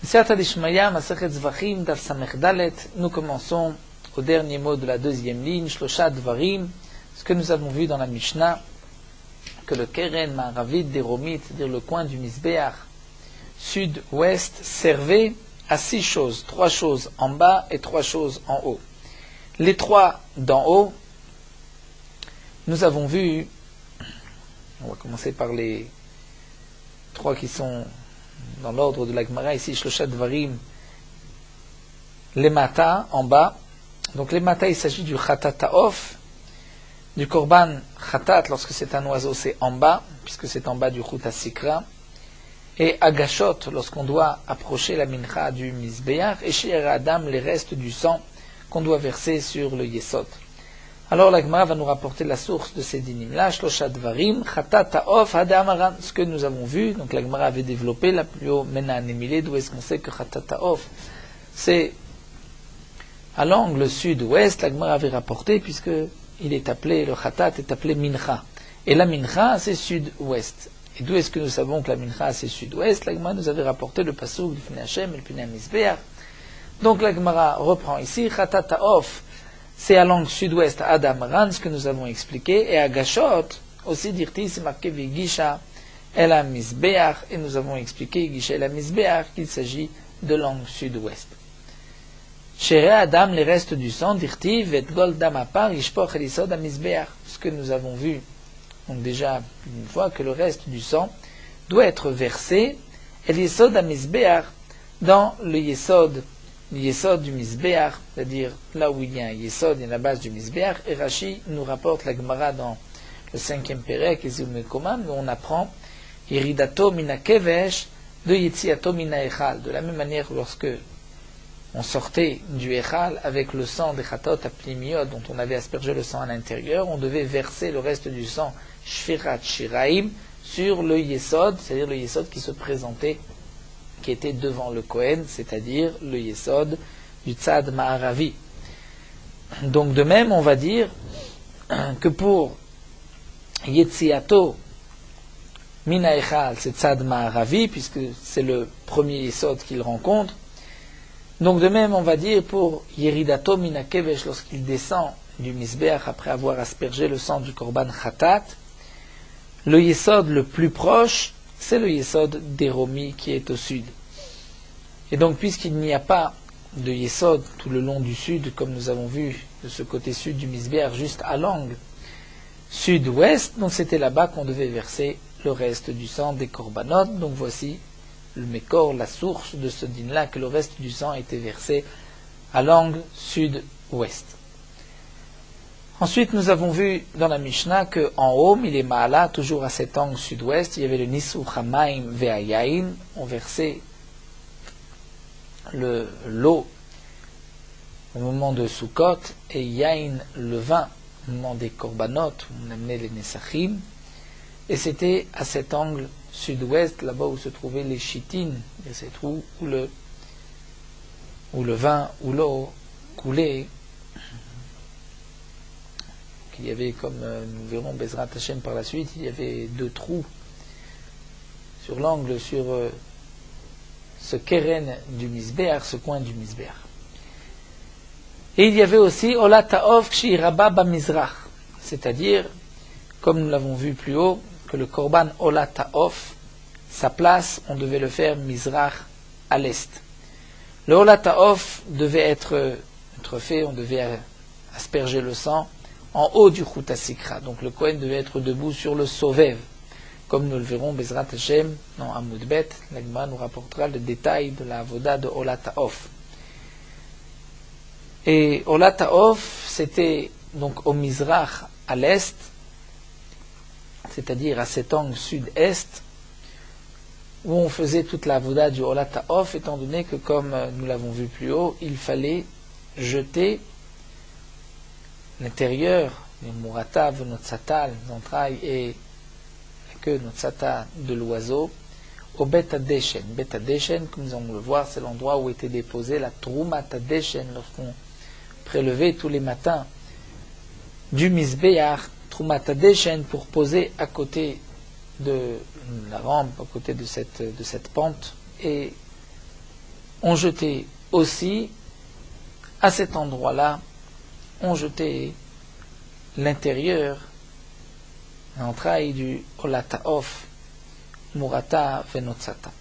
Siyata Dishmaya, Masechet Zvachim, Daf Samech Dalet. Nous commençons au dernier mot de la deuxième ligne, Shlosha Dvarim, ce que nous avons vu dans la Mishnah, que le Keren Ma'aravid d'Eromit, c'est-à-dire le coin du Misbeach, sud-ouest, servait à 6 choses, 3 choses en bas et 3 choses en haut. Les 3 d'en haut, nous avons vu, on va commencer par les 3 qui sont dans l'ordre de la Gemara, ici, Shlosha Dvarim, les mata en bas. Donc les mata, il s'agit du Khatat Ta'of, du Korban Khatat, lorsque c'est un oiseau, c'est en bas, puisque c'est en bas du Chut HaSikra. Et Agashot, lorsqu'on doit approcher la mincha du Misbeach, et chez Adam, les restes du sang qu'on doit verser sur le Yesod. Alors la Gemara va nous rapporter la source de ces dinim-là, Shlosha Dvarim, Khatat Ta'of, Hadamaran, ce que nous avons vu. Donc la Gemara avait développé la plus haut Mena Anemile, d'où est-ce qu'on sait que Khatat Ta'of, c'est à l'angle sud-ouest. La Gemara avait rapporté, puisque il est appelé, le Khatat est appelé Mincha. Et la Mincha, c'est sud-ouest. Et d'où est-ce que nous savons que la Mincha, c'est sud-ouest? La Gemara nous avait rapporté le Passouk du Pnei Hashem et le Pnei Misbeach. Donc la Gemara reprend ici, Khatat Ta'of, c'est à l'angle sud-ouest, Adamran, ce que nous avons expliqué, et à Gashot, aussi dirti, c'est marqué Vigisha El HaMizbeach, et nous avons expliqué Gisha El HaMizbeach, qu'il s'agit de l'angle sud-ouest. Chez Adam, les restes du sang, dirti, Vet Gol Damapar, Ishpoch Elisod HaMizbeach, ce que nous avons vu, donc déjà une fois, que le reste du sang doit être versé, Elisod HaMizbeach, dans le Yesod du Misbeach, c'est-à-dire là où il y a un Yesod, il y a la base du Misbeach, et Rashi nous rapporte la Gemara dans le 5e Perek, où on apprend Iridato mina kevesh de Yetziato mina echal. De la même manière, lorsque on sortait du echal avec le sang des chatot apnimiot, dont on avait aspergé le sang à l'intérieur, on devait verser le reste du sang shfirat shiraim sur le Yesod, c'est-à-dire le Yesod qui se présentait, qui était devant le Kohen, c'est-à-dire le Yesod du Tzad Ma'aravi. Donc de même, on va dire que pour Yetziato Mina Echal, c'est Tzad Ma'aravi, puisque c'est le premier Yesod qu'il rencontre. Donc de même, on va dire pour Yeridato Mina Kevesh, lorsqu'il descend du Misbeach après avoir aspergé le sang du Korban Khatat, le Yesod le plus proche, c'est le Yesod d'Eromi qui est au sud. Et donc, puisqu'il n'y a pas de Yesod tout le long du sud, comme nous avons vu de ce côté sud du Misbeach, juste à l'angle sud-ouest, donc c'était là-bas qu'on devait verser le reste du sang des Korbanot. Donc voici le Mekor, la source de ce din-là, que le reste du sang était versé à l'angle sud-ouest. Ensuite, nous avons vu dans la Mishnah qu'en haut, il est Ma'ala, toujours à cet angle sud-ouest, il y avait le Nisu Chamaim Ve'ayain, on versait l'eau au moment de Sukkot, et Yain, le vin, au moment des Korbanot, où on amenait les Nesachim, et c'était à cet angle sud-ouest, là-bas où se trouvaient les Chitines, et ces trous où le vin, où l'eau coulait. Il y avait, comme nous verrons Bezrat Hashem par la suite, il y avait 2 trous sur l'angle, sur ce keren du Misbeach, ce coin du Misbeach. Et il y avait aussi Ola Ta'of Kshiraba Bamizrach, c'est-à-dire, comme nous l'avons vu plus haut, que le Korban Ola Ta'of, sa place, on devait le faire Mizrach à l'est. Le Ola Ta'of devait être fait, on devait asperger le sang en haut du Chut HaSikra. Donc le Kohen devait être debout sur le Sovev. Comme nous le verrons, Bezrat Hashem, dans Amud Bet, la Gemara nous rapportera le détail de la avoda de Ola Ta'of. Et Ola Ta'of, c'était donc au Mizrach à l'est, c'est-à-dire à cet angle sud-est, où on faisait toute la avoda du Ola Ta'of, étant donné que, comme nous l'avons vu plus haut, il fallait jeter l'intérieur, les muratav, notzata, les entrailles et la queue notzata de l'oiseau, au Bet HaDeshen. Bet HaDeshen, comme nous allons le voir, c'est l'endroit où était déposée la Trumat HaDeshen, lorsqu'on prélevait tous les matins du Misbeach, Trumat HaDeshen, pour poser à côté de la rampe, à côté de cette pente, et on jetait aussi, à cet endroit-là, on jetait l'intérieur, l'entraille du Olataof, Murata Venotsata.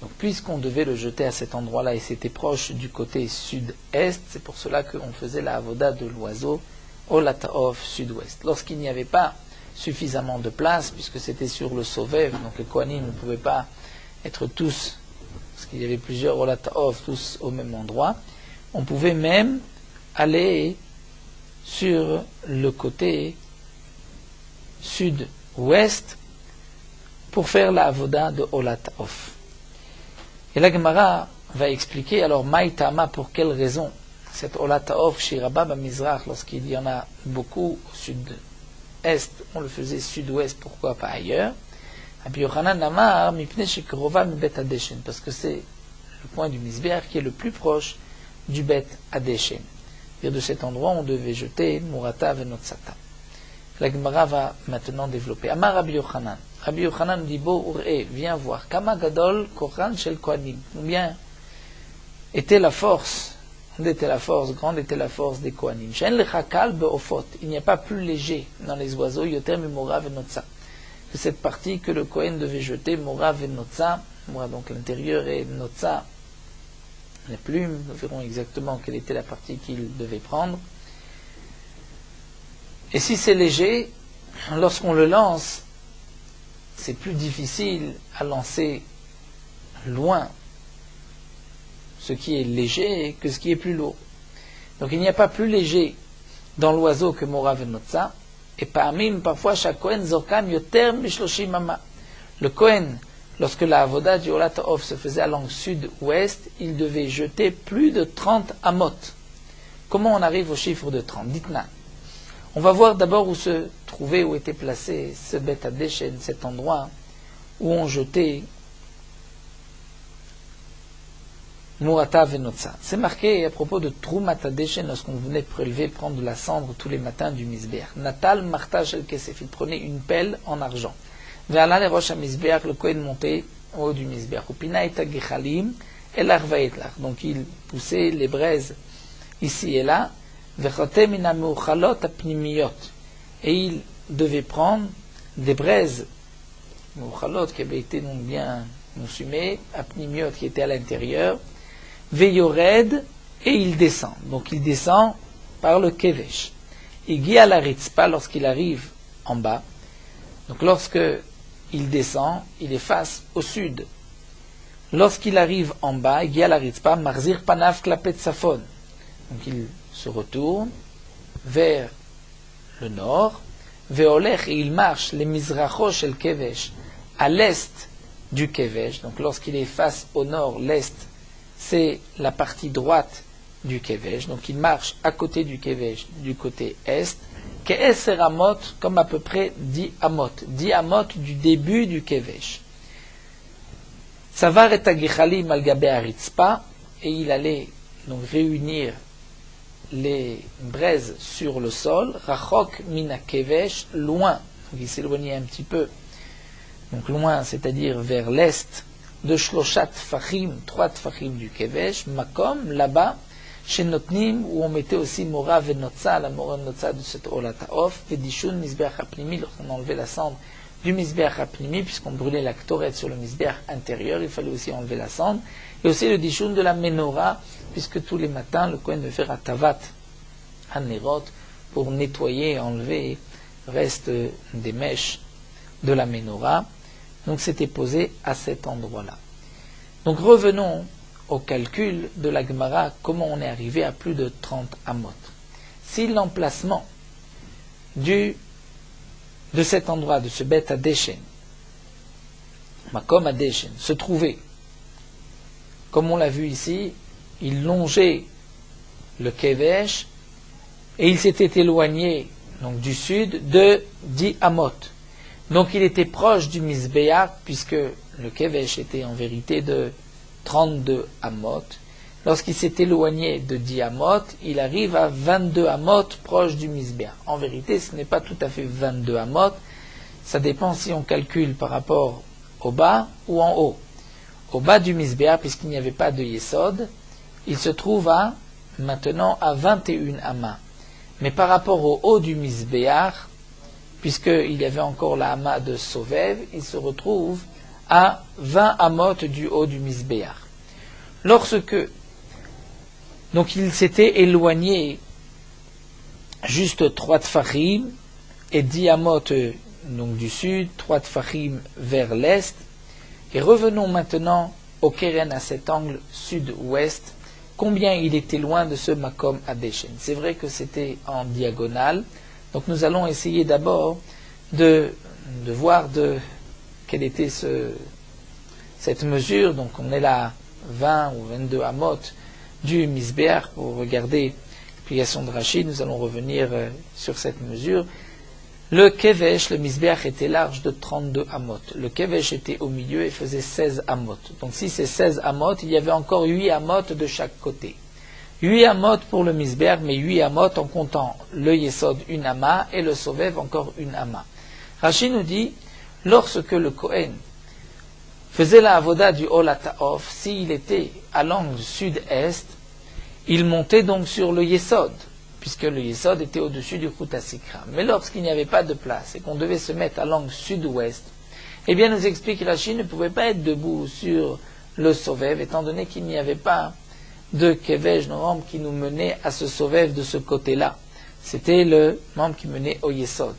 Donc, puisqu'on devait le jeter à cet endroit-là et c'était proche du côté sud-est, c'est pour cela qu'on faisait la avoda de l'oiseau Olataof sud-ouest. Lorsqu'il n'y avait pas suffisamment de place, puisque c'était sur le Sovev, donc les Kohanim ne pouvaient pas être tous, parce qu'il y avait plusieurs Olataof, tous au même endroit, on pouvait même aller sur le côté sud-ouest pour faire la avoda de Olataof. Et la Gemara va expliquer, alors, Maïtama, pour quelle raison cette Olataof Shiraba Bamizrach, lorsqu'il y en a beaucoup au sud-est, on le faisait sud-ouest, pourquoi pas ailleurs? Rabbi Yochanan Amar, Mipnei Shekrova mi Bet Adeshen, parce que c'est le point du Misbeach qui est le plus proche du Bet Adeshen. Et de cet endroit, on devait jeter Murata Venotsata. La Gemara va maintenant développer. Amar Rabbi Yochanan. Rabbi Yochanan dit, viens voir. Kama Gadol Koran Shel Kohanim. Combien était la force, grande était la force des Kohanim. Shen Lechakal Beofot. Il n'y a pas plus léger dans les oiseaux, Yoter Mimora Venotza. Que cette partie que le Kohen devait jeter, Mora Venotza. Mora, donc l'intérieur, et Notza, les plumes. Nous verrons exactement quelle était la partie qu'il devait prendre. Et si c'est léger, lorsqu'on le lance, c'est plus difficile à lancer loin ce qui est léger que ce qui est plus lourd. Donc il n'y a pas plus léger dans l'oiseau que Mora Venotza. Et parfois, chaque Kohen Zorkam Yoter Mishloshim Ama. Le Kohen, lorsque la avoda du Olataof se faisait à l'angle sud-ouest, il devait jeter plus de 30 amot. Comment on arrive au chiffre de 30? Dites-moi. On va voir d'abord où se trouvait, où était placé ce Bet Adeshen, cet endroit où on jetait Murata Venotza. C'est marqué à propos de Trumat Adeshen lorsqu'on venait prendre de la cendre tous les matins du Misbeach. Natal Marta Shel Kesef, il prenait une pelle en argent. Ve'ala le Rosh HaMizbeach, le Kohen montait au haut du Misbeach. Upina et Gechalim el Arvaetlach. Donc il poussait les braises ici et là. Et il devait prendre des braises qui avaient été donc bien consumées, apnimiot qui étaient à l'intérieur, veyored, et il descend. Donc il descend par le kevesh. Et guia la ritzpa lorsqu'il arrive en bas. Donc lorsque il descend, il est face au sud. Lorsqu'il arrive en bas, guia la ritzpa, marzir panav klapet safon. Donc il se retourne vers le nord, veolech, et il marche les mizracho shel kevesh, à l'est du kevesh. Donc lorsqu'il est face au nord, l'est, c'est la partie droite du kevesh. Donc il marche à côté du kevesh, du côté est, ke'eser amot, comme à peu près 10 amot du début du kevesh. Savar et agichalim al gabe haritzpa, et il allait donc réunir les braises sur le sol, rachok mina kevesh, loin, donc il s'éloignait un petit peu, donc loin, c'est-à-dire vers l'est, de shloshat tfachim, 3 tfachim du kevesh, makom, là-bas, chez Notnim, où on mettait aussi Mora Venotza, la Mora Venotza de cet Olataof, Vedishun Misbeach HaPnimi, lorsqu'on enlevait la cendre du Misbeach HaPnimi, puisqu'on brûlait la Ktoret sur le Misbeach intérieur, il fallait aussi enlever la cendre, et aussi le Dishun de la Menorah, puisque tous les matins, le Kohen devait faire Atavat Hanerot pour nettoyer et enlever le reste des mèches de la Menorah. Donc c'était posé à cet endroit-là. Donc revenons au calcul de la Gemara, comment on est arrivé à plus de 30 amot. Si l'emplacement de cet endroit, de ce Bet Adeshen, Makom Adeshen, se trouvait, comme on l'a vu ici, il longeait le Kevesh et il s'était éloigné donc, du sud de 10 amot. Donc il était proche du Misbeach, puisque le Kevesh était en vérité de 32 amot. Lorsqu'il s'est éloigné de 10 amot, il arrive à 22 amot proche du Misbeach. En vérité, ce n'est pas tout à fait 22 amot. Ça dépend si on calcule par rapport au bas ou en haut. au bas du Misbéach, puisqu'il n'y avait pas de Yesod, il se trouve maintenant à 21 amas. Mais par rapport au haut du Misbéach, puisqu'il y avait encore la Hama de Sovev, il se retrouve à 20 amot du haut du Misbéach. Lorsque donc il s'était éloigné juste 3 tfachim et 10 amot donc du sud, 3 tfachim vers l'est, et revenons maintenant au Keren à cet angle sud-ouest, combien il était loin de ce Makom Adeshen. C'est vrai que c'était en diagonale, donc nous allons essayer d'abord de voir quelle était cette mesure. Donc on est là 20 ou 22 amot du Misbéach. Pour regarder l'explication de Rashi, nous allons revenir sur cette mesure. Le Kevesh, le Misbéach, était large de 32 amot. Le Kevesh était au milieu et faisait 16 amot. Donc si c'est 16 amot, il y avait encore 8 amot de chaque côté. 8 amot pour le Misbéach, mais 8 amot en comptant le Yesod, une ama, et le Sovev, encore une ama. Rashi nous dit, lorsque le Kohen faisait la avoda du Olataof, s'il était à l'angle sud-est, il montait donc sur le Yesod, puisque le Yesod était au-dessus du Chutasikra. Mais lorsqu'il n'y avait pas de place et qu'on devait se mettre à l'angle sud-ouest, eh bien, nous explique que Rashi ne pouvait pas être debout sur le Sovev, étant donné qu'il n'y avait pas de Kevesh, le membre qui nous menait à ce Sovev de ce côté-là. C'était le membre qui menait au Yesod.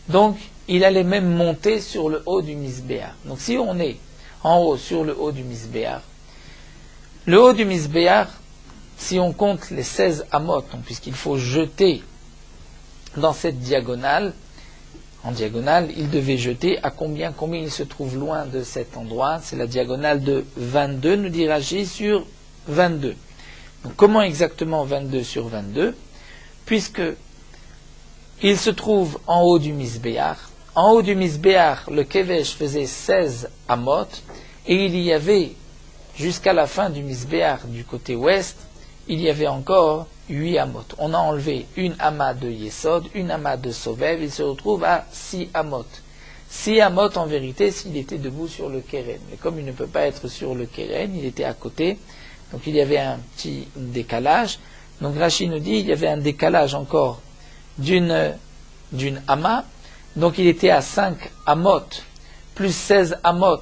Donc, il allait même monter sur le haut du Misbéach. Donc, si on est en haut sur le haut du Misbéach, le haut du Misbéach, si on compte les 16 amot, puisqu'il faut jeter dans cette diagonale, en diagonale, il devait jeter à combien il se trouve loin de cet endroit. C'est la diagonale de 22, nous dit Rashi, sur 22. Donc, comment exactement 22 sur 22? Puisque il se trouve en haut du Misbéach. En haut du Misbéach, le Kevesh faisait 16 amot, et il y avait, jusqu'à la fin du Misbéach, du côté ouest, il y avait encore 8 amot. On a enlevé une ama de Yesod, une ama de Sovev, il se retrouve à 6 amot. 6 amot, en vérité, s'il était debout sur le Keren. Mais comme il ne peut pas être sur le Keren, il était à côté, donc il y avait un petit décalage. Donc Rashi nous dit, il y avait un décalage encore d'une ama, donc il était à 5 amot, plus 16 amot,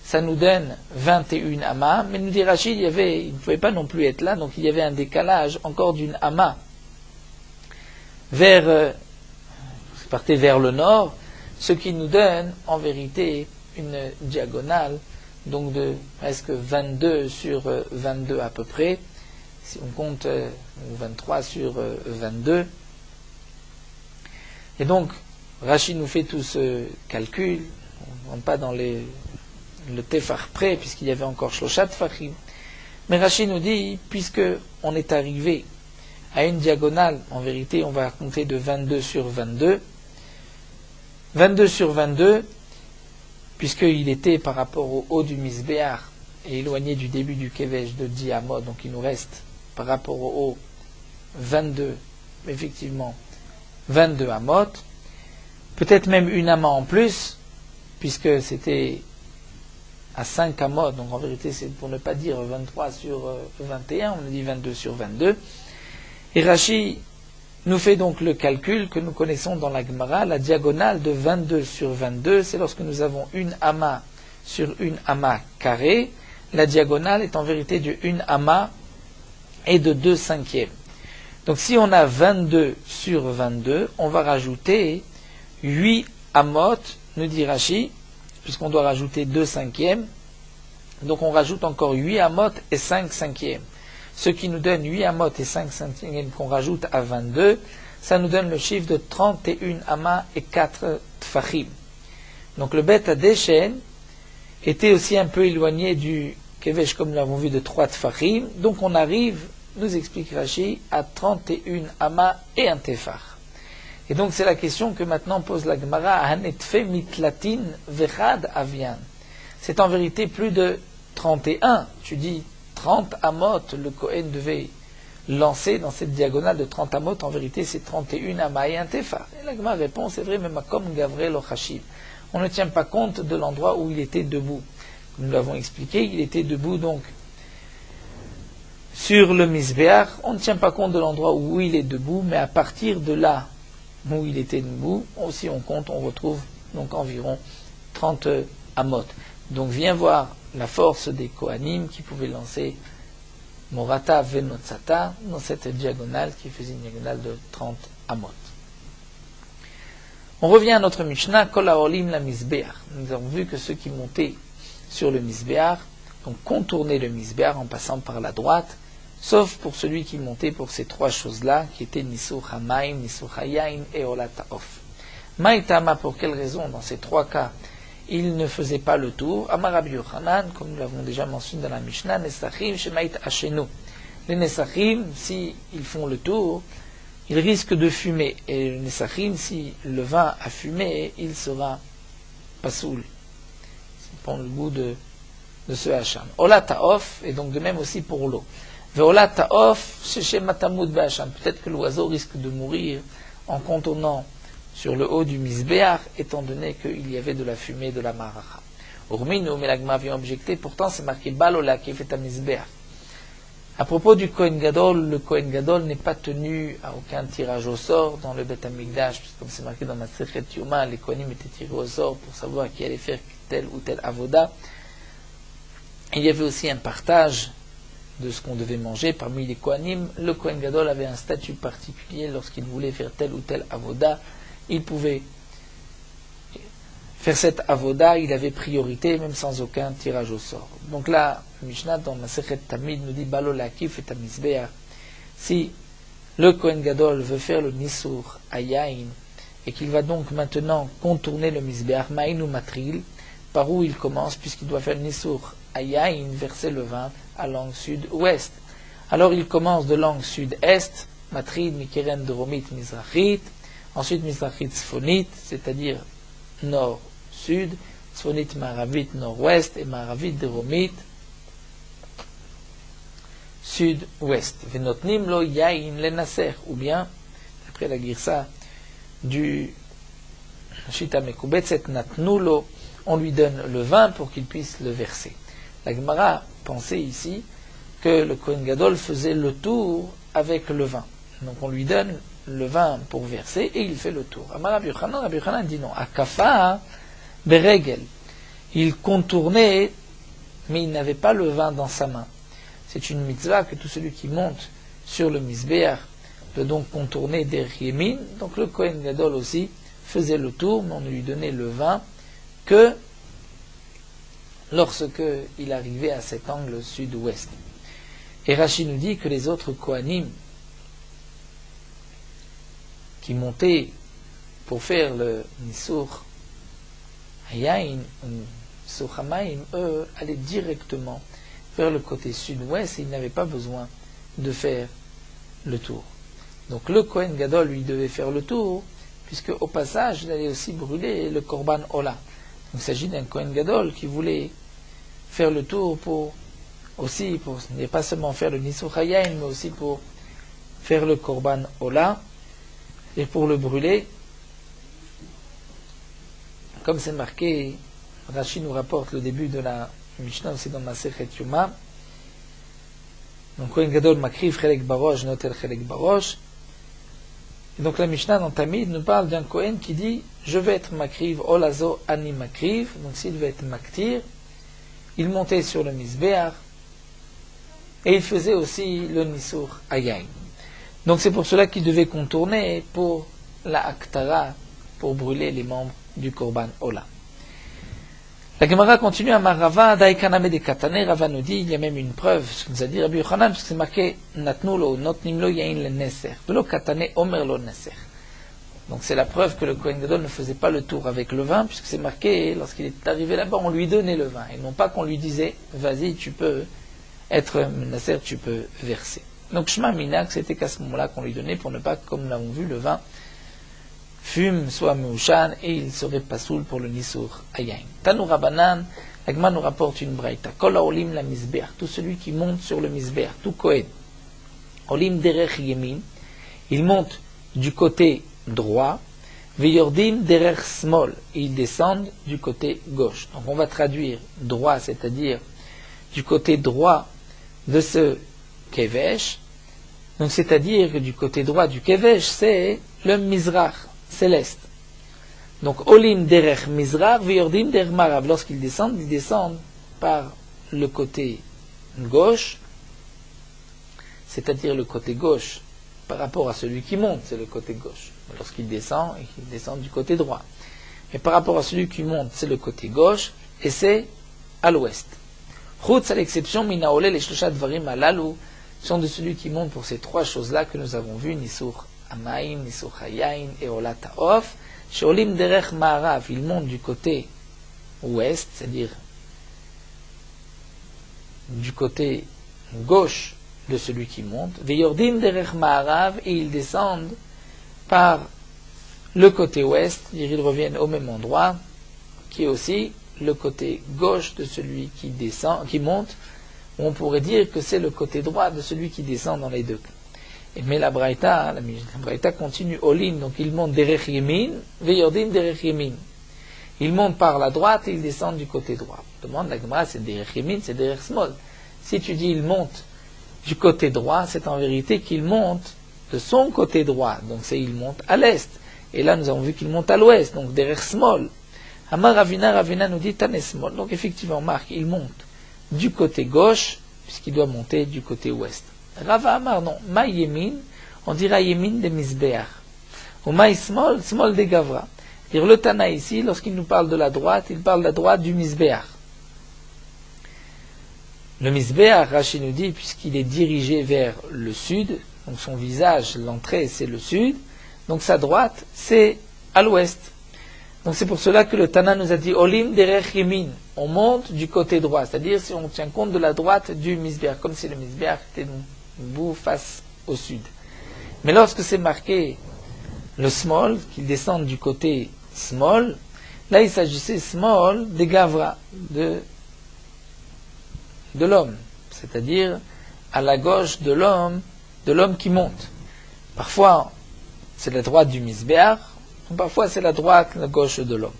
ça nous donne 21 amas, mais nous dit Rashi, il ne pouvait pas non plus être là, donc il y avait un décalage encore d'une ama partait vers le nord, ce qui nous donne en vérité une diagonale, donc de presque 22 sur 22 à peu près, si on compte 23 sur 22. Et donc, Rashi nous fait tout ce calcul, on ne rentre pas dans le tefar près, puisqu'il y avait encore Shloshat Fachim. Mais Rashi nous dit, puisque on est arrivé à une diagonale, en vérité, on va compter de 22 sur 22. 22 sur 22, puisqu'il était par rapport au haut du Misbéach et éloigné du début du Kevesh de 10 amot, donc il nous reste par rapport au haut 22, effectivement, 22 amot, peut-être même une ama en plus, puisque c'était à 5 amot, donc en vérité c'est pour ne pas dire 23 sur 21, on a dit 22 sur 22. Et Rashi nous fait donc le calcul que nous connaissons dans la Gemara, la diagonale de 22 sur 22, c'est lorsque nous avons une ama sur une ama carrée, la diagonale est en vérité de une ama et de 2 cinquièmes. Donc si on a 22 sur 22, on va rajouter 8 amot, nous dit Rashi, puisqu'on doit rajouter 2 cinquièmes. Donc on rajoute encore 8 amot et 5 cinquièmes. Ce qui nous donne 8 amot et 5 cinquièmes qu'on rajoute à 22, ça nous donne le chiffre de 31 amas et 4 tfachim. Donc le Bet Adeshen était aussi un peu éloigné du Kevesh, comme nous l'avons vu, de 3 tfachim. Donc on arrive, nous explique Rashi, à 31 amas et un tefar. Et donc c'est la question que maintenant pose la Gemara, Hanetfe mitlatin vechad avian. C'est en vérité plus de 31. Tu dis 30 amot, le Kohen devait lancer dans cette diagonale de 30 amot, en vérité c'est 31 amas et un tefar. Et la Gemara répond, c'est vrai, mais makom gavrel ochashiv. On ne tient pas compte de l'endroit où il était debout. comme nous l'avons expliqué, il était debout donc sur le Misbéach. On ne tient pas compte de l'endroit où il est debout, mais à partir de là où il était debout, aussi on compte, on retrouve donc environ 30 amot. Donc viens voir la force des Kohanim qui pouvaient lancer Morata Venotsata dans cette diagonale qui faisait une diagonale de 30 amot. On revient à notre Mishnah, Kol haolim la Misbéach. Nous avons vu que ceux qui montaient sur le Misbéach, donc contournaient le Misbéach en passant par la droite, sauf pour celui qui montait pour ces trois choses-là, qui étaient Nisur Hamaim, Nisur Hayain et Olat Haof. Maïtama, pour quelle raison, dans ces trois cas, il ne faisait pas le tour? Amar Rabbi Yochanan, comme nous l'avons déjà mentionné dans la Mishnah, Nesachim Shemait Hashenu. Les Nesachim, s'ils font le tour, ils risquent de fumer. Et le Nesachim, si le vin a fumé, il sera pasoul. Il prend le goût de ce hacham. Olat Haof, et donc de même aussi pour l'eau. Veolat Haof, Sheshem Matamud Be'hacham. Peut-être que l'oiseau risque de mourir en contournant sur le haut du Misbéach, étant donné qu'il y avait de la fumée de la maracha. Urminu, mais l'agma vient objecter, pourtant c'est marqué Balola qui fait un Misbéach. À propos du Kohen Gadol, le Kohen Gadol n'est pas tenu à aucun tirage au sort dans le Beth Amikdash, puisque comme c'est marqué dans Masechet Yoma, les Kohanim étaient tirés au sort pour savoir qui allait faire tel ou tel avoda. Il y avait aussi un partage de ce qu'on devait manger parmi les Kohanim. Le Kohen Gadol avait un statut particulier lorsqu'il voulait faire tel ou tel avoda. Il pouvait faire cette avoda, il avait priorité, même sans aucun tirage au sort. Donc là, Mishnah dans Masechet Tamid nous dit Balo Lakif et Tamizbeach. Si le Kohen Gadol veut faire le Nisur Hayain et qu'il va donc maintenant contourner le Mizbeach, Ma'in ou Matril, par où il commence, puisqu'il doit faire le Nisur Hayain, verser le vin à l'angle sud-ouest. Alors il commence de l'angle sud-est, Matril, Mikeren, Doromit, Mizrachit. Ensuite, Mizrachit Tzfonit, c'est-à-dire nord-sud, Tzfonit Maravit nord-ouest et Maravit Deromit sud-ouest. Venotnim lo yain le naser, ou bien, après la girsa du Shita Mekubetzet natnu lo, on lui donne le vin pour qu'il puisse le verser. La Gemara pensait ici que le Kohen Gadol faisait le tour avec le vin. Donc on lui donne le vin pour verser et il fait le tour. Amar Rabbi Yochanan dit non. Akafa beregel. Il contournait, mais il n'avait pas le vin dans sa main. C'est une mitzvah que tout celui qui monte sur le Mizbeach peut donc contourner der Yemin. Donc le Kohen Gadol aussi faisait le tour, mais on ne lui donnait le vin que lorsque il arrivait à cet angle sud-ouest. Et Rashi nous dit que les autres Kohanim qui montaient pour faire le Nisur Hayain, Nisur Hamaim, eux allaient directement vers le côté sud-ouest et ils n'avaient pas besoin de faire le tour. Donc le Kohen Gadol, lui, devait faire le tour, puisque au passage, il allait aussi brûler le Korban Ola. Donc il s'agit d'un Kohen Gadol qui voulait faire le tour pour ne pas seulement faire le Nisur Hayain, mais aussi pour faire le Korban Ola, et pour le brûler, comme c'est marqué, Rashi nous rapporte le début de la Mishnah aussi dans Masechet Yoma. Donc Kohen Gadol makriv chelek barosh, noter chelek barosh. Et donc la Mishnah dans Tamid nous parle d'un Kohen qui dit je vais être makriv, olazo ani makriv. Donc s'il veut être maktir, il montait sur le Mizbeach et il faisait aussi le Nisur Hayain. Donc c'est pour cela qu'il devait contourner pour la Aktara, pour brûler les membres du Korban Ola. La Gemara continue à Marava, Daikaname de Katane, Rava nous dit, il y a même une preuve, ce que nous a dit Rabbi Yochanan, parce que c'est marqué Natnulo, Notnimlo Yain le Neser. Velo Katane Omer lo Neser. Donc c'est la preuve que le Kohen Gadol ne faisait pas le tour avec le vin, puisque c'est marqué, lorsqu'il est arrivé là-bas, on lui donnait le vin, et non pas qu'on lui disait, vas-y, tu peux être Neser, tu peux verser. Donc Shema Minak, c'était qu'à ce moment-là qu'on lui donnait pour ne pas, comme nous l'avons vu, le vin fume, soit Meushan, et il serait pas soul pour le Nisur Hayain. Tanu Rabanan, l'Agma nous rapporte une braïta. Kol haolim la Mizbeach, tout celui qui monte sur le Mizbeach, tout Kohen. Olim derech yemin, il monte du côté droit. Veyordim derer smol, ils descendent du côté gauche. Donc on va traduire droit, c'est-à-dire du côté droit de ce kevesh. Donc c'est-à-dire que du côté droit du kevesh, c'est le mizrach, c'est l'est. Donc olim derer mizrach, veyordim derer marav. Lorsqu'ils descendent par le côté gauche, c'est-à-dire le côté gauche par rapport à celui qui monte, c'est le côté gauche. Lorsqu'il descend, il descend du côté droit. Mais par rapport à celui qui monte, c'est le côté gauche, et c'est à l'ouest. Chutz, à l'exception, minaolé, les shloshat dvarim alalu, sont de celui qui monte pour ces trois choses-là que nous avons vues, Nisur Amaim, Nisur Hayain et Olat Haof. Sheolim derech ma'arav, il monte du côté ouest, c'est-à-dire du côté gauche de celui qui monte. Veyordim derech ma'arav, et ils descendent par le côté ouest, c'est-à-dire ils reviennent au même endroit, qui est aussi le côté gauche de celui qui descend, qui monte. On pourrait dire que c'est le côté droit de celui qui descend dans les deux cas. Mais la Braïta continue Olim, donc il monte derech yemin, veyordim derech yemin. Il monte par la droite et il descend du côté droit. Demande la Gemara, c'est derech yemin, c'est derech smol. Si tu dis il monte du côté droit, c'est en vérité qu'il monte de son côté droit. Donc c'est il monte à l'est. Et là nous avons vu qu'il monte à l'ouest, donc derech smol. Amar Ravina nous dit tanes smol. Donc effectivement, Marc, il monte du côté gauche, puisqu'il doit monter du côté ouest. Rava Amar, non, ma yemin, on dira yemin de misbeach. Ou ma smol, smol de gavra. Dire le Tana ici, lorsqu'il nous parle de la droite, il parle de la droite du misbeach. Le misbeach, Rashi nous dit, puisqu'il est dirigé vers le sud, donc son visage, l'entrée c'est le sud, donc sa droite c'est à l'ouest. Donc c'est pour cela que le Tana nous a dit Olim derech yemin, on monte du côté droit, c'est-à-dire si on tient compte de la droite du misbeach, comme si le misbeach était debout face au sud. Mais lorsque c'est marqué le small, qu'il descend du côté small, là il s'agissait small des gavra, de l'homme, c'est-à-dire à la gauche de l'homme qui monte. Parfois c'est la droite du misbeach, parfois c'est la gauche de l'homme.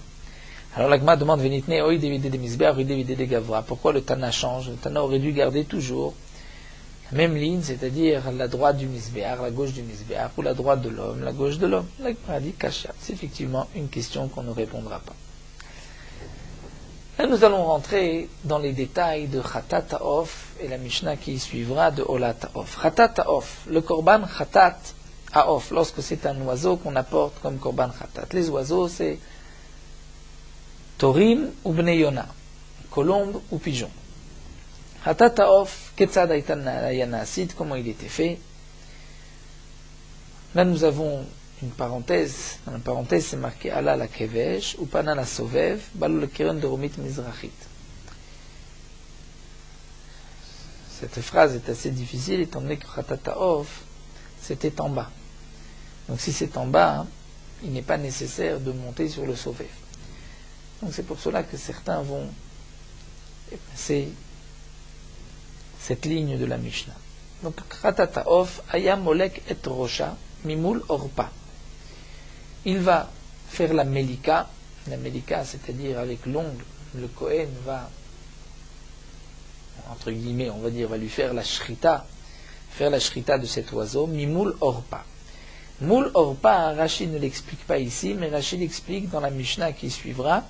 Alors la Gemara demande Venitne oi devide de misbeach, oi devide de gavra. Pourquoi le Tana change? Le Tana aurait dû garder toujours la même ligne, c'est-à-dire la droite du misbeach, la gauche du misbeach, ou la droite de l'homme, la gauche de l'homme. La Gemara dit kasha. C'est effectivement une question qu'on ne répondra pas. Là nous allons rentrer dans les détails de Chatat Haof et la Mishnah qui suivra de Olat Haof. Chatat Haof, le korban Chatat Haof, lorsque c'est un oiseau qu'on apporte comme korban Chatat. Les oiseaux c'est Torim ou Bnei Yona, colombe ou pigeon. Chatat Haof, Ketzad Aitan Yanasid, comment il était fait. Là nous avons une parenthèse, dans la parenthèse c'est marqué Ala la kevesh, ou Pana la sovev, Balou le keren de Romit Mizrachit. Cette phrase est assez difficile étant donné que Chatat Haof c'était en bas. Donc si c'est en bas, il n'est pas nécessaire de monter sur le sovev. Donc c'est pour cela que certains vont passer cette ligne de la Mishnah. Donc Chatat Haof, Ayam Molek et Rocha, Mimul Orpa. Il va faire la melika, c'est-à-dire avec l'ongle, le Kohen va, entre guillemets, on va dire, va lui faire la shrita de cet oiseau, Mimul Orpa. Moul Orpa, Rashi ne l'explique pas ici, mais Rashi l'explique dans la Mishnah qui suivra.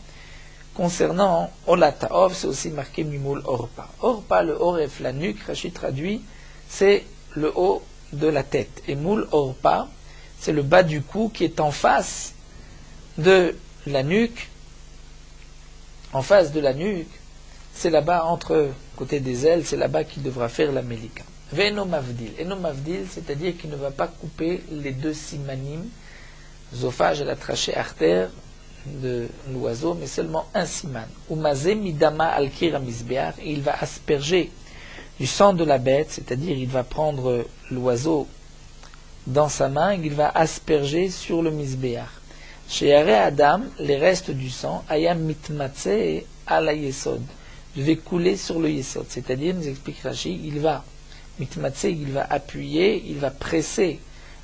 Concernant Olat Haof, c'est aussi marqué Mimul Orpa. Orpa, le Oref, la nuque, Rashi traduit, c'est le haut de la tête. Et Moul Orpa, c'est le bas du cou qui est en face de la nuque. En face de la nuque, c'est là-bas, entre côté des ailes, c'est là-bas qu'il devra faire la melika. Ve'eno mavdil. Eno mavdil, c'est-à-dire qu'il ne va pas couper les deux simanim, l'œsophage et la trachée artère de l'oiseau, mais seulement un siman. Umaze midama al-kir misbeach, et il va asperger du sang de la bête, c'est-à-dire il va prendre l'oiseau dans sa main et il va asperger sur le misbeach. Chez Yare Adam, les restes du sang, ayam mitmatse ala yesod, devait couler sur le yesod, c'est-à-dire, nous explique Rashi, il va mitmatse, il va appuyer, il va presser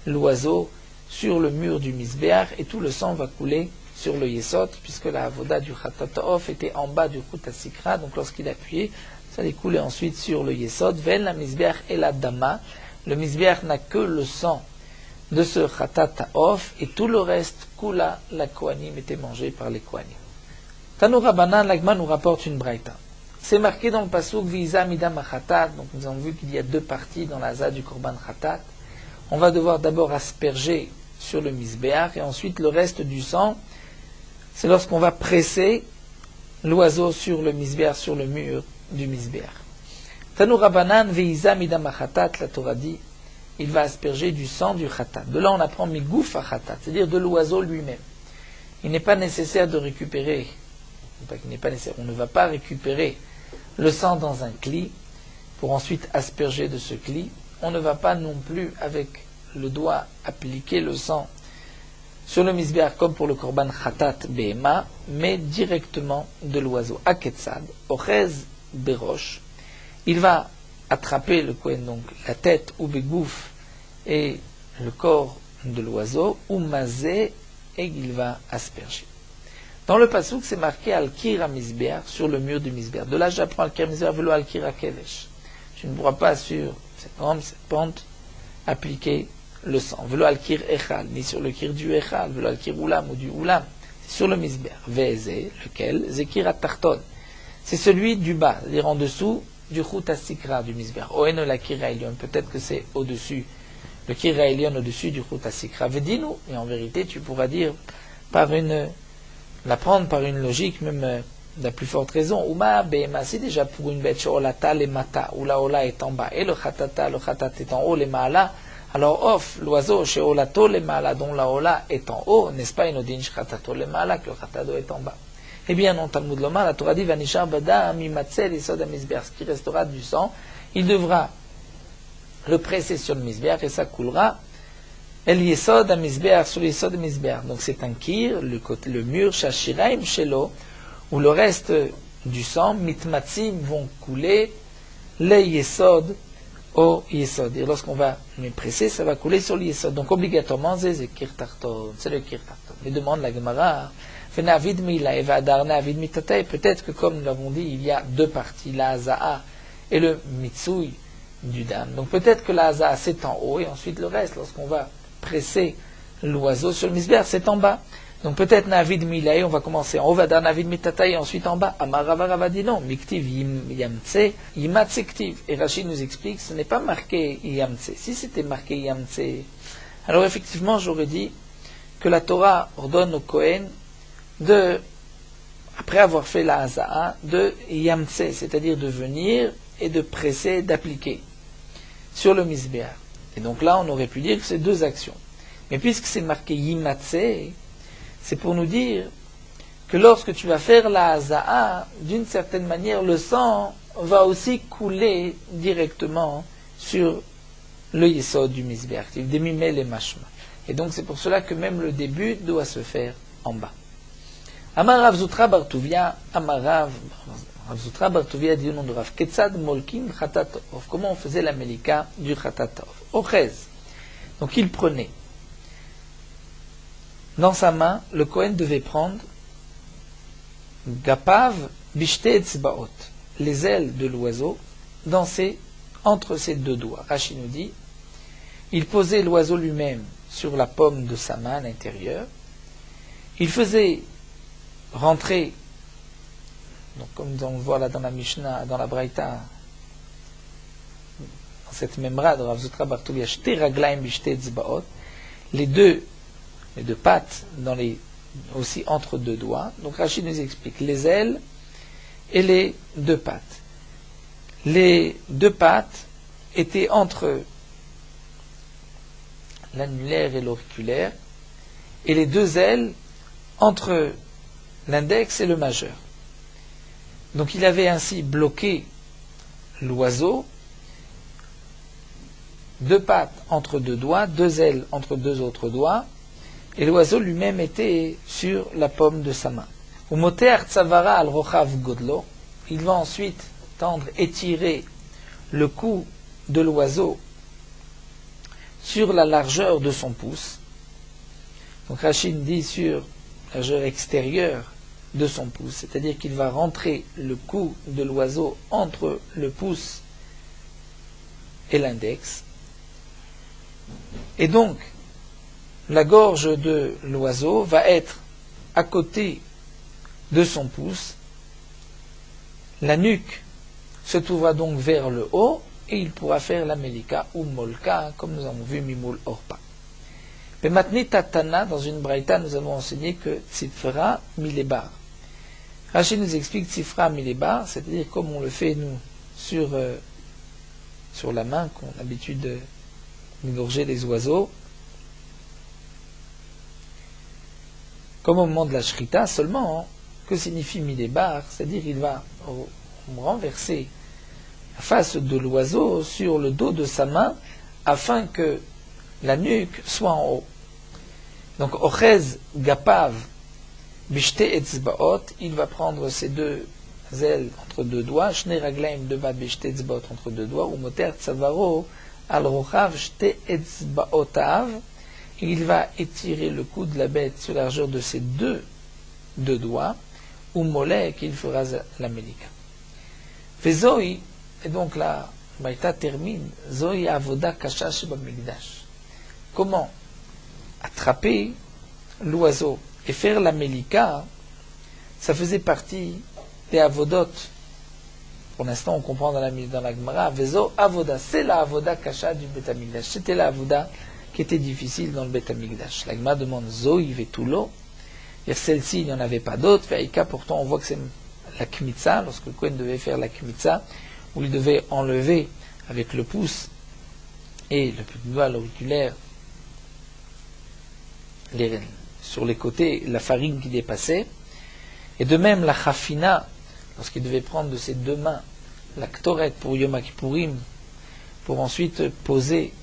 l'oiseau sur le mur du Misbéach et tout le sang va couler sur le Yesod, puisque la avoda du Khatat Of était en bas du Chut HaSikra, donc lorsqu'il appuyait, ça allait couler ensuite sur le Yesod. Ven la Misbéach et la Dama. Le Misbéach n'a que le sang de ce Khatat Of et tout le reste, Kula, la Kohanim, était mangé par les Kohanim. Tanoura Banan, l'Agma nous rapporte une braïta. C'est marqué dans le pasuk Visa Midam Khatat, donc nous avons vu qu'il y a deux parties dans la Zah du Korban Khatat. On va devoir d'abord asperger sur le Misbéach et ensuite le reste du sang, c'est lorsqu'on va presser l'oiseau sur le Misbéach, sur le mur du Misbéach. Tanoura Banan, Visa Midam Khatat, la Torah dit, il va asperger du sang du Khatat. De là on apprend Migouf Khatat, c'est-à-dire de l'oiseau lui-même. Il n'est pas nécessaire de récupérer, pas qu'il n'est pas nécessaire, on ne va pas récupérer le sang dans un cli pour ensuite asperger de ce cli. On ne va pas non plus avec le doigt appliquer le sang sur le misbéach comme pour le korban khatat behema, mais directement de l'oiseau. Aketsad, ochez berosh, il va attraper le kohen, donc la tête ou begouf et le corps de l'oiseau, ou mazé, et il va asperger. Dans le pasuk, c'est marqué Al-Kir HaMizbeach, sur le mur du Misbéach. De là, j'apprends Al-Kir HaMizbeach, velo Al-Kir HaKevesh. Tu ne pourras pas sur cette rampe, cette pente, appliquer le sang. Velo Al-Kir Echal, ni sur le Kir du Echal, velo Al-Kir Ulam ou du Ulam. C'est sur le Misbéach. Ve'eze, lequel, Zekir HaTarton. C'est celui du bas, c'est-à-dire en dessous du Chut HaSikra du Misbéach. Oen la Kir HaElyon, peut-être que c'est au-dessus, le Kir HaElyon au-dessus du Chut HaSikra. Vedinu, et en vérité, tu pourras dire l'apprendre par une logique même de la plus forte raison. Uma Behema, c'est déjà pour une bête, Sheolata le Mata, où la Ola est en bas, et le Khatat est en haut, le Maala. Alors, Of, l'oiseau, Sheolato le Maala, dont la Ola est en haut, n'est-ce pas Inodin Khatato le Maala, que le Khatado est en bas. Eh bien, non, Talmud Lomar, la Torah dit, Vanishar Bada, Mimatzel, Yesod HaMizbeach, ce qui restera du sang, il devra le presser sur le Misbéach, et ça coulera El Yesod HaMizbeach, sur le Yesod HaMizbeach. Donc c'est un kir, le mur, Shashiraim Shelo, où le reste du sang, Mitmatzim, vont couler, les Yesod au Yesod. Et lorsqu'on va les presser, ça va couler sur le Yesod. Donc obligatoirement, c'est le Kir Tarton. Mais demande la Gemara, Venavid Mila, Eva Adar Navid Mitatei. Peut-être que comme nous l'avons dit, il y a deux parties, la Hazaa et le Mitsui du Dam. Donc peut-être que la Hazaa c'est en haut, et ensuite le reste, lorsqu'on va presser l'oiseau sur le misbéach, c'est en bas. Donc peut-être Navid Milay, on va commencer en haut, Vadar Navid Mitatai, et ensuite en bas. Amaravara dit non, Miktiv Yamtse, Yimatse Ktiv. Et Rachid nous explique, ce n'est pas marqué Yamtse. Si c'était marqué Yamtse, alors effectivement j'aurais dit que la Torah ordonne au Kohen de, après avoir fait la Hazaa, de Yamtse, c'est-à-dire de venir et de presser, d'appliquer sur le misbéach. Et donc là, on aurait pu dire que c'est deux actions. Mais puisque c'est marqué Yimatse, c'est pour nous dire que lorsque tu vas faire la Hazaa, d'une certaine manière, le sang va aussi couler directement sur le Yesod du Misbéach, Demimel et Mashma. Et donc c'est pour cela que même le début doit se faire en bas. Amar Rav Zutra Bar Tuvia, Rav Zutra Bar Tuvia dit au nom de Rav, Ketzad Molkim Khatat Of. Comment on faisait la Melika du Khatat Of? Ochez. Donc il prenait dans sa main, le Kohen devait prendre Gapav Bishte Etzbaot, les ailes de l'oiseau, entre ses deux doigts. Rashi nous dit, il posait l'oiseau lui-même sur la paume de sa main à l'intérieur, il faisait rentrer, donc comme on voit là dans la Mishnah, dans la Braïta, dans cette même rade, Rav Zutra Bar Tuvia, Shte Raglaim Bishte Etzbaot, les deux pattes aussi entre deux doigts. Donc Rachid nous explique les ailes et les deux pattes. Les deux pattes étaient entre l'annulaire et l'auriculaire, et les deux ailes entre l'index et le majeur. Donc il avait ainsi bloqué l'oiseau, deux pattes entre deux doigts, deux ailes entre deux autres doigts, et l'oiseau lui-même était sur la paume de sa main. Il va ensuite tendre, étirer le cou de l'oiseau sur la largeur de son pouce. Donc Rachid dit sur la largeur extérieure de son pouce, c'est-à-dire qu'il va rentrer le cou de l'oiseau entre le pouce et l'index. Et donc, la gorge de l'oiseau va être à côté de son pouce. La nuque se trouvera donc vers le haut et il pourra faire la melika ou molka, comme nous avons vu mimoul orpa. Mais maintenant, Tatana, dans une braïta, nous avons enseigné que tzifra milebar. Rachid nous explique tzifra milebar, c'est-à-dire comme on le fait nous sur la main, qu'on a l'habitude d'égorger les oiseaux, comme au moment de la shrita seulement. Que signifie milebar? C'est-à-dire il va renverser la face de l'oiseau sur le dos de sa main afin que la nuque soit en haut. Donc, ochez gapav bishte etzbaot, il va prendre ses deux ailes entre deux doigts, shne raglaim devad bishte etzbaot entre deux doigts, ou moter tzavaro al rochav shte etzbaotav, il va étirer le cou de la bête sur la largeur de ses deux doigts, ou molek, il fera la melika. Vezoi, et donc la Braïta termine, Zoi avoda kasha sheba migdash. Comment attraper l'oiseau et faire la melika, ça faisait partie des avodot. Pour l'instant, on comprend dans la Gemara, Vezo avoda, c'est la avoda kasha du Bet Hamikdash. C'était la avoda qui était difficile dans le Bet Hamikdash. La Gemara demande Zoi vetulo. Et celle-ci, il n'y en avait pas d'autres. Veika, pourtant, on voit que c'est la kmitza, lorsque le Kohen devait faire la kmitza, où il devait enlever avec le pouce et le petit doigt l'auriculaire sur les côtés la farine qui dépassait, et de même la chafina, lorsqu'il devait prendre de ses deux mains la ktoret pour Yom Kippourim, pour ensuite poser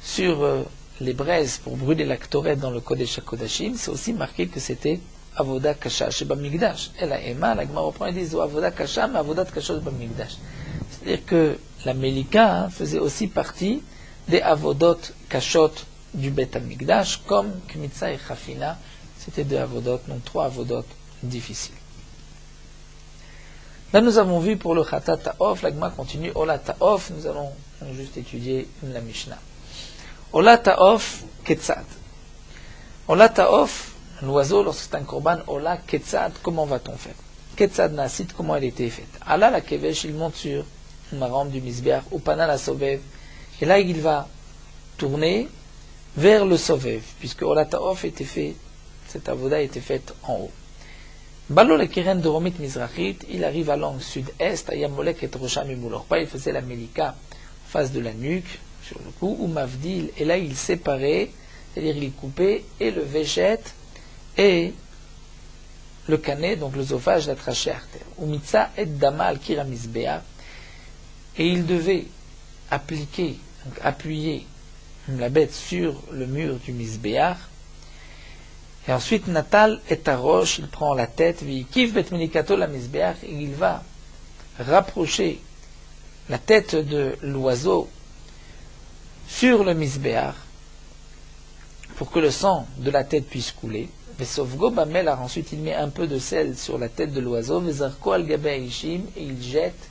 sur les braises pour brûler la ktoret dans le Kodesh HaKodashim, c'est aussi marqué que c'était avoda kasha sheba migdash. Et la Ema, la Gemara reprend et dit avoda kasha, mais avoda kasha sheba migdash. C'est-à-dire que la melika faisait aussi partie des avodot kashot du Bet Hamikdash, comme Kmitza et Chafina, c'était deux avodot, donc trois avodot difficiles. Là, nous avons vu pour le Chata Ta'of, la Gemara continue, Ola Ta'of, nous allons juste étudier la Mishnah. Ola Ta'of, Ketzad. Ola Ta'of, l'oiseau, lorsque c'est un korban, Ola Ketzad, comment va-t-on faire? Ketzad Nasit, comment elle était faite? Allah la Kevesh, il monte sur une rampe du Misbeach, ou Pana la Sovev, et là, il va tourner vers le Sovev, puisque Ola Ta'of était fait, cette avoda était faite en haut. Balo le Keren de Romit Mizrachit, il arrive à l'angle sud-est, à Yamolek et Rosham Imulorpa, il faisait la Melika en face de la nuque, sur le cou, ou Mavdil, et là il séparait, c'est-à-dire il coupait et le Véchet et le canet, donc l'œsophage, la trachée artère. Ou Mitza et Dama al Kira Mizbea, et il devait appliquer, donc appuyer la bête sur le mur du Mizbeach. Et ensuite, Natal et Tarosh, il prend la tête, Vikif bet Melikato la Mizbeach, et il va rapprocher la tête de l'oiseau sur le Mizbeach pour que le sang de la tête puisse couler. Vesovgo Bamelar, ensuite il met un peu de sel sur la tête de l'oiseau, Vezarko al Gabe Ishim, et il jette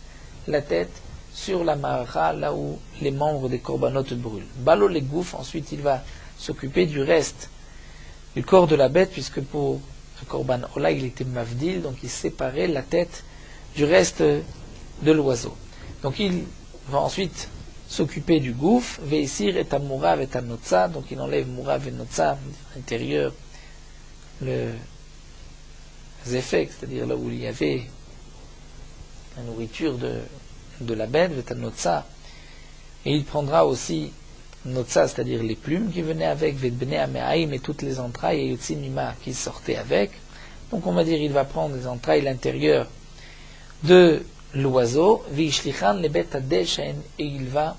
la tête sur la Maracha, là où les membres des corbanotes brûlent. Balo les gouffres, ensuite il va s'occuper du reste du corps de la bête, puisque pour le korban Ola, il était mavdil, donc il séparait la tête du reste de l'oiseau. Donc il va ensuite s'occuper du gouffre, veisir et amourav et anotza, donc il enlève mourav et notza, à l'intérieur, les effets, c'est-à-dire là où il y avait la nourriture de la bête, et anotza, et il prendra aussi notza, c'est-à-dire les plumes qui venaient avec, vetbene amehaim et toutes les entrailles, et yotzimima qui sortaient avec. Donc on va dire il va prendre les entrailles, l'intérieur de l'oiseau, vishlichan le bet adeshen, et il va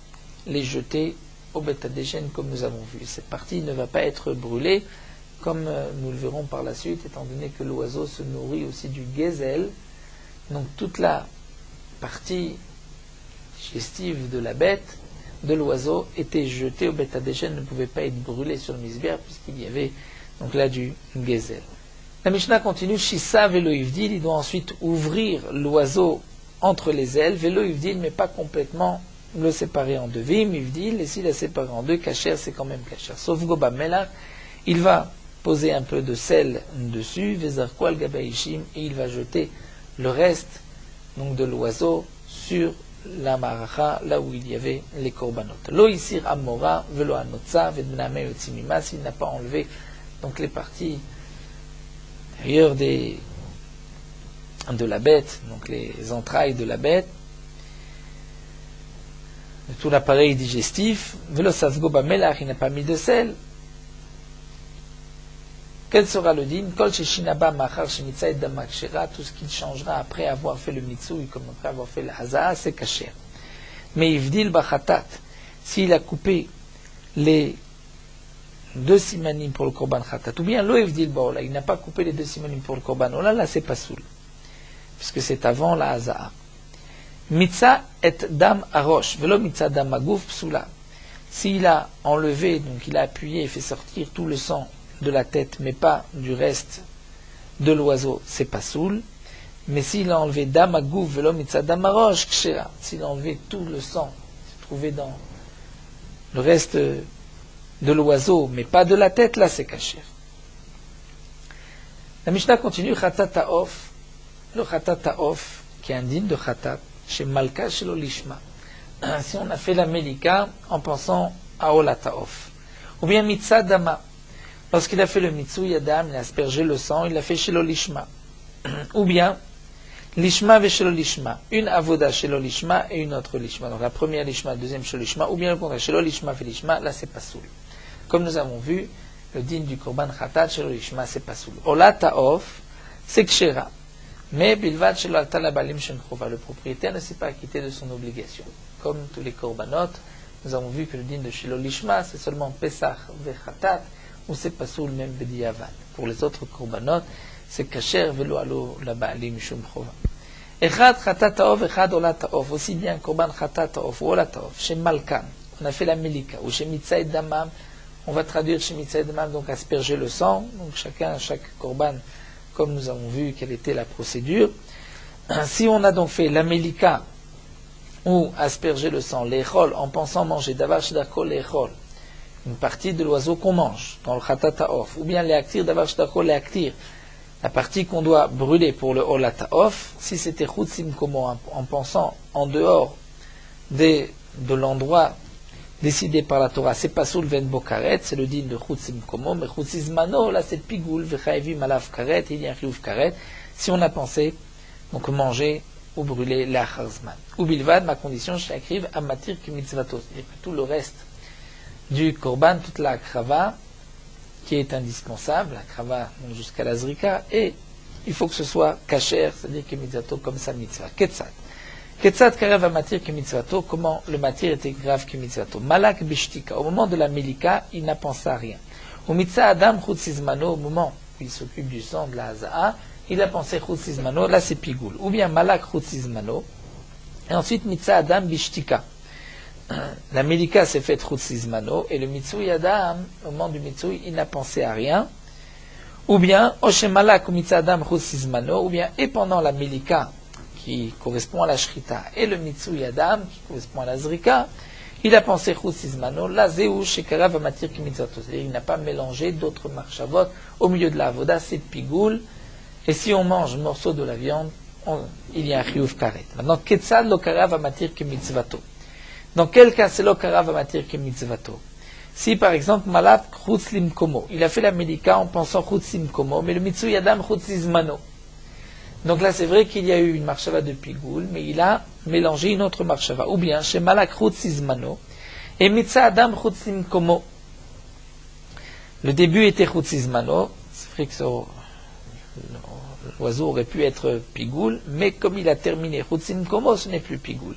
les jeter au bet adeshen comme nous avons vu. Cette partie ne va pas être brûlée, comme nous le verrons par la suite, étant donné que l'oiseau se nourrit aussi du gezel. Donc toute la partie digestive de la bête, de l'oiseau, était jetée au bet adeshen, ne pouvait pas être brûlée sur le misbeach, puisqu'il y avait donc là du gezel. La Mishnah continue, Shissa velo ivdil, il doit ensuite ouvrir l'oiseau entre les ailes, velo ivdil, mais pas complètement le séparer en deux. Vim ivdil, et s'il a séparé en deux, kacher, c'est quand même kacher. Sauf goba melach, il va poser un peu de sel dessus, vezarkwal gabaishim, et il va jeter le reste donc de l'oiseau sur la maracha, là où il y avait les korbanot. Lo isir amora, velo anotza, vedmename yotzimima, s'il n'a pas enlevé donc les parties intérieures de la bête, donc les entrailles de la bête, de tout l'appareil digestif, velo safgo bamelach, il n'a pas mis de sel. Quel sera le din? Kol sheshinaba machar shemitza et damakshera, tout ce qu'il changera après avoir fait le mitsui, comme après avoir fait le hazaa, c'est kasher. Mais ivdil bachatat, s'il a coupé les deux simanim pour le korban khatat, ou bien lo ivdil baola, il n'a pas coupé les deux simanim pour le korban ola, là c'est pas soul, puisque c'est avant la hazaa. Mitza et dam arosh, velo mitza dam agouf psula. S'il a enlevé, donc il a appuyé et fait sortir tout le sang de la tête, mais pas du reste de l'oiseau, c'est pas soul. Mais s'il a enlevé dam agouf velo mitza dam arosh kshera, s'il a enlevé tout le sang trouvé dans le reste de l'oiseau, mais pas de la tête, là c'est kasher. La Mishnah continue, Khatat ha'of, le Khatat ha'of, qui est indigne de Khatat, chez Malka, chez l'Olishma. Si on a fait la Melika en pensant à Olat ha'of. Ou bien Mitzah Dama, lorsqu'il a fait le Mitsui Adam, il a aspergé le sang, il l'a fait chez l'Olishma. Ou bien Lishma ve chez l'Olishma, une avoda chez l'Olishma et une autre Lishma. Donc la première Lishma, la deuxième chez l'Olishma, ou bien le contraire, chez l'Olishma ve Lishma, là c'est pas soul. Comme nous avons vu, le din du Korban Khatat chez l'Olishma, c'est pas soul. Olat ha'of, c'est kshera. Mais bilvad chez l'Altalabalim Shenchova, le propriétaire ne s'est pas acquitté de son obligation. Comme tous les korbanot, nous avons vu que le din de chez l'Olishma, c'est seulement Pesach ve Khatat, ou c'est pas soul même Bediavad. Pour les autres korbanot, c'est kasher velo alo la baalim shum chova. Echad khatat ha'of, echad olat ha'of, aussi bien korban khatat ha'of ou olat ha'of, chez Malkan, on a fait la Melika, ou chez Mitzah et Damam, on va traduire chez Mitzah et Damam, donc asperger le sang, donc chaque korban, comme nous avons vu quelle était la procédure. Si on a donc fait la Melika, ou asperger le sang, l'échol, en pensant manger, davar shidako l'échol, une partie de l'oiseau qu'on mange, dans le khatat ha'of, ou bien les aktir, davar shidako les aktir, la partie qu'on doit brûler pour le olat ha'of, si c'était chutzim komo, en pensant en dehors de l'endroit décidé par la Torah, c'est pas soul ven bokaret, c'est le din de chutzim komo, mais chutzizmano, là c'est pigoul, vechayvim alav karet, il y a un chiyuv karet, si on a pensé, donc manger ou brûler l'acharzman. Ou bilvad, ma condition, j'écrive amatir ki mitzvatos, c'est-à-dire que tout le reste du korban, toute la krava, qui est indispensable, la krava jusqu'à la zrika, et il faut que ce soit kasher, c'est-à-dire que mitzvato comme sa mitzvah. Ketzat. Ketzat karev amatir que mitzvato, comment le matir était grave que mitzvato. Malak bishtika, au moment de la melika, il n'a pensé à rien. Au mitzvah adam chutzizmano, au moment où il s'occupe du sang de la hazaa, il a pensé chutzizmano, là c'est pigoul. Ou bien malak chutzizmano, et ensuite mitzvah adam bishtika. La Melika s'est faite chutzizmano, et le Mitsui Adam, au moment du Mitsui, il n'a pensé à rien. Ou bien, Oshemalak ou Mitzah Adam chutzizmano, ou bien, et pendant la Melika, qui correspond à la Shrita, et le Mitsui Adam, qui correspond à la Zrika, il a pensé chutzizmano, la Zéou, Shekarav Amatir Kimitzvato. C'est-à-dire, il n'a pas mélangé d'autres marchavot au milieu de la avoda, c'est pigoul, et si on mange un morceau de la viande, il y a un chiyuv karet. Maintenant, Ketzad lo Karav Amatir Kimitzvato. Dans quel cas c'est l'okara va matir que mitzvato? Si par exemple malak chutzlim komo, il a fait la melika en pensant chutzlim komo, mais le mitsui adam chutzizmano. Donc là c'est vrai qu'il y a eu une marshava de pigoul, mais il a mélangé une autre marshava. Ou bien chez malak chutzizmano et mitzah adam chutzlim komo. Le début était chutzizmano, c'est vrai que l'oiseau aurait pu être pigoul, mais comme il a terminé chutzlim komo, ce n'est plus pigoul.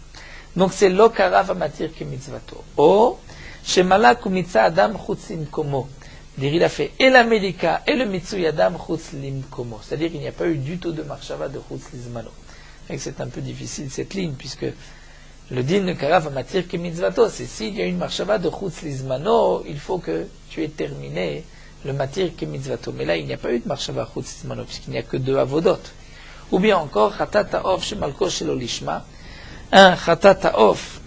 Donc c'est l'okara va matir que mitzvato. Oh, chez malak ou mitzah adam chutzlim komo. C'est-à-dire il a fait et la melika et le mitsui adam chutzlim komo. C'est-à-dire qu'il n'y a pas eu du tout de marshava de chutzlizmano. C'est un peu difficile cette ligne puisque le din de kara va matir que mitzvato. C'est s'il y a une marshava de chutzlizmano, il faut que tu aies terminé le matir que mitzvato. Mais là, il n'y a pas eu de marshava chutz zmano, puisqu'il n'y a que 2 avodot. Ou bien encore, chatat ha'of shemalko shelo lishma, un chatat ha'of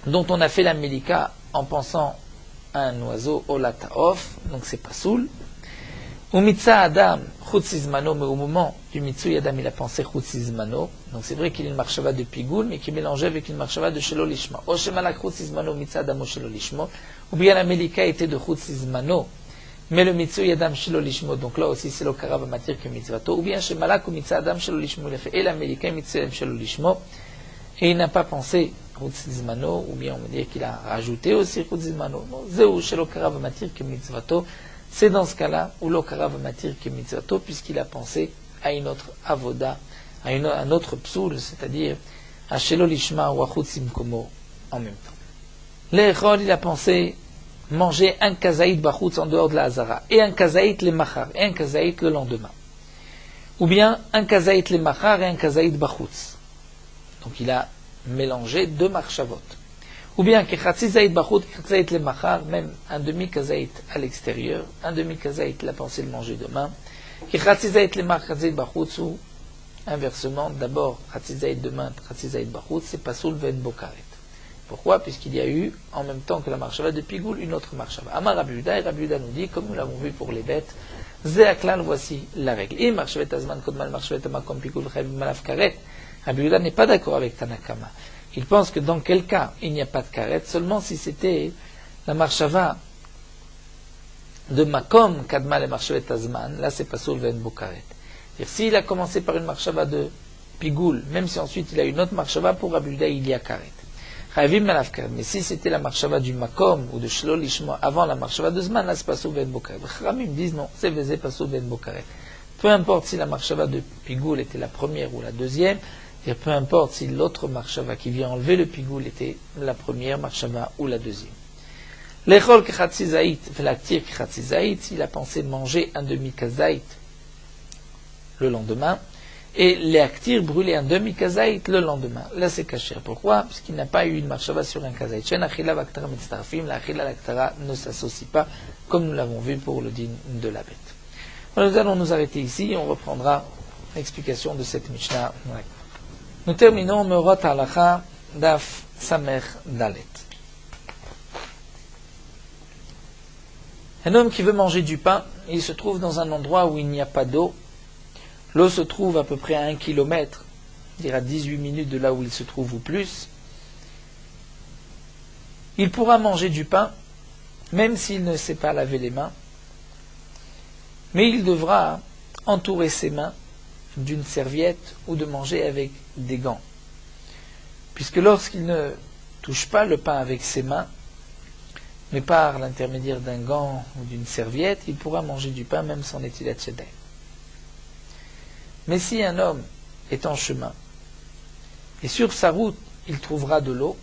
dont on a fait la melika en pensant à un oiseau, olat ha'of, donc c'est pas soul. Ou mitza adam chutz zmano, mais au moment du mitzu adam, il a pensé chutz zmano. Donc c'est vrai qu'il y a une marshava de pigoul, mais qui est mélangée avec une marshava de shelo lishma. O shemalak chutz zmano mitza adam o shelo lishma. Ou bien la melika était de chutz zmano, mais le mitzu yadam shelo lishmo, donc là aussi c'est le karav matir que mitzvato. Ou bien chez malak ou mitza adam shelo lishmo, il a fait et la melika mitzu yadam shelo lishmo, et il n'a pas pensé chutz zmano, ou bien on va dire qu'il a rajouté aussi chutz zmano. Non, zeu shelo karav matir que mitzvato. C'est dans ce cas-là où le karav matir que mitzvato, puisqu'il a pensé à une autre avoda, à un autre psoul, c'est-à-dire à shelo lishma ou à chutz imkomo en même temps. L'Echol, il a pensé manger un kazaït bachutz en dehors de la Hazara, et un kazaït le machar, et un kazaït le lendemain. Ou bien un kazaït le machar et un kazaït bachutz. Donc il a mélangé 2 marchavot. Ou bien kechatzi zaït bachutz, kazaït le machar, même un demi-kazaït à l'extérieur, un demi-kazaït il a pensé le manger demain, kechatzi zaït le machar, kazaït bachutz, ou inversement, d'abord khatzi zaït demain, khatzi zaït bachutz, c'est pas soul ven bokaret. Pourquoi? Puisqu'il y a eu, en même temps que la marshava de Pigoul, une autre marshava. Amar Rabbi Yehuda, et Rabbi Yehuda nous dit, comme nous l'avons vu pour les bêtes, Zéaklal, voici la règle. Et marchavet azman kodmal marchavet amakom Pigoul chayav malaf karet. Rabbi Yehuda n'est pas d'accord avec Tanakama. Il pense que dans quel cas il n'y a pas de karet, seulement si c'était la marshava de makom kadmal et marchavet azman, là c'est pas soul ven bo karet. C'est-à-dire, s'il a commencé par une marshava de Pigoul, même si ensuite il a une autre marshava, pour Rabbi Yehuda il y a karet. Mais si c'était la marshava du makom ou de shelo lishma avant la marshava de zman, là c'est pas sous ben bokaret. Ramim disent non, c'est vezé pas sous ben bokaret. Peu importe si la marshava de pigoul était la première ou la deuxième, et peu importe si l'autre marshava qui vient enlever le pigoul était la première marshava ou la deuxième. L'echol kechatzi zaït, velaktir kechatzi zaït, il a pensé manger un demi-kazaït le lendemain, et les actir brûler un demi-kazaït le lendemain. Là, c'est caché. Pourquoi? Parce qu'il n'a pas eu une marshava sur un kazaït. Shen achila vaktara mitztarfim, la achila l'aktara ne s'associe pas, comme nous l'avons vu pour le din de la bête. Alors, nous allons nous arrêter ici et on reprendra l'explication de cette Mishnah. Nous terminons Meorot Halacha Daf Samer Dalet. Un homme qui veut manger du pain, il se trouve dans un endroit où il n'y a pas d'eau. L'eau se trouve à peu près à 1 kilomètre, c'est-à-dire à 18 minutes de là où il se trouve ou plus. Il pourra manger du pain, même s'il ne sait pas laver les mains, mais il devra entourer ses mains d'une serviette ou de manger avec des gants. Puisque lorsqu'il ne touche pas le pain avec ses mains, mais par l'intermédiaire d'un gant ou d'une serviette, il pourra manger du pain même sans netilat yadayim. Mais si un homme est en chemin, et sur sa route, il trouvera de l'eau,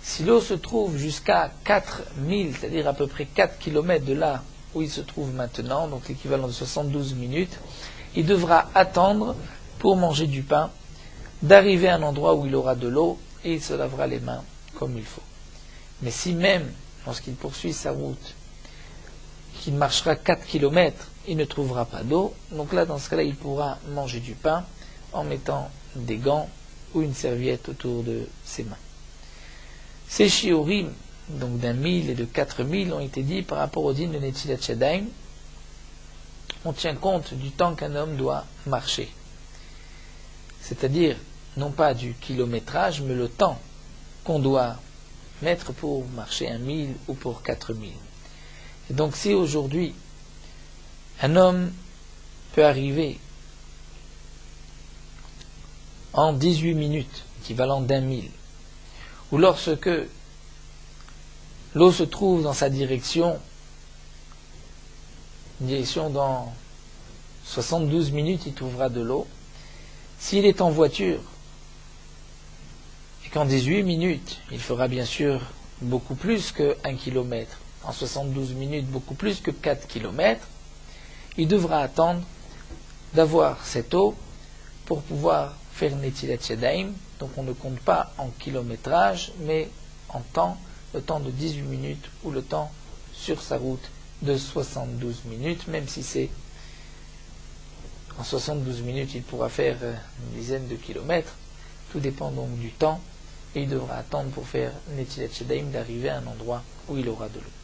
si l'eau se trouve jusqu'à 4000, c'est-à-dire à peu près 4 km de là où il se trouve maintenant, donc l'équivalent de 72 minutes, il devra attendre pour manger du pain, d'arriver à un endroit où il aura de l'eau, et il se lavera les mains comme il faut. Mais si même, lorsqu'il poursuit sa route, qu'il marchera 4 km, il ne trouvera pas d'eau, donc là, dans ce cas-là, il pourra manger du pain en mettant des gants ou une serviette autour de ses mains. Ces shiurim, donc d'1 000 et de 4 000, ont été dits par rapport au din de Netilat Yadayim. On tient compte du temps qu'un homme doit marcher. C'est-à-dire, non pas du kilométrage, mais le temps qu'on doit mettre pour marcher 1 000 ou pour 4 000. Et donc, si aujourd'hui, un homme peut arriver en 18 minutes, équivalent d'1 000, ou lorsque l'eau se trouve dans sa direction dans 72 minutes, il trouvera de l'eau. S'il est en voiture, et qu'en 18 minutes, il fera bien sûr beaucoup plus que 1 kilomètre, en 72 minutes, beaucoup plus que 4 kilomètres, il devra attendre d'avoir cette eau pour pouvoir faire Netilat Yadayim. Donc on ne compte pas en kilométrage, mais en temps, le temps de 18 minutes ou le temps sur sa route de 72 minutes, même si c'est en 72 minutes, il pourra faire une dizaine de kilomètres. Tout dépend donc du temps, et il devra attendre pour faire Netilat Shadaim d'arriver à un endroit où il aura de l'eau.